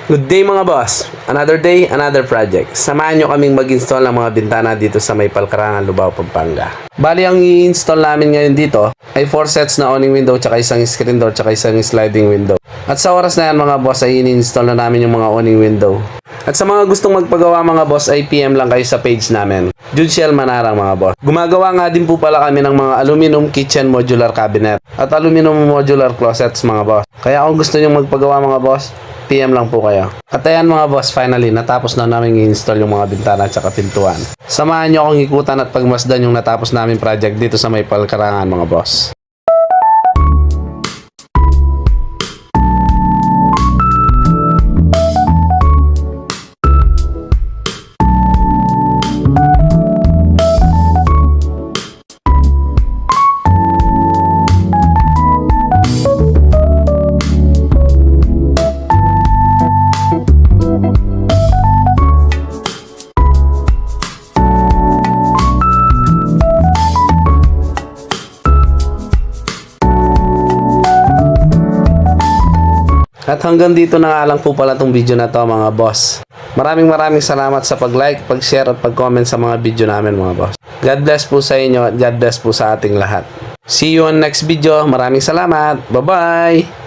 Good day mga boss. Another day, another project. Samahan nyo kaming mag-install ng mga bintana dito sa may Palcarangan, Lubao, Pampanga. Bali, ang i-install namin ngayon dito ay 4 sets na awning window, tsaka isang screen door, tsaka isang sliding window. At sa oras na yan mga boss ay in-install na namin yung mga awning window. At sa mga gustong magpagawa mga boss ay PM lang kayo sa page namin. Judicial Manarang mga boss. Gumagawa nga din po pala kami ng mga aluminum kitchen modular cabinet at aluminum modular closets mga boss. Kaya kung gusto nyo magpagawa mga boss, PM lang po kayo. At ayan mga boss, finally, natapos na namin i-install yung mga bintana at saka pintuan. Samahan nyo akong ikutan at pagmasdan yung natapos namin project dito sa may Palcarangan mga boss. At hanggang dito na nga lang po pala itong video na to mga boss. Maraming salamat sa pag-like, pag-share at pag-comment sa mga video namin mga boss. God bless po sa inyo at God bless po sa ating lahat. See you on next video. Maraming salamat. Bye-bye!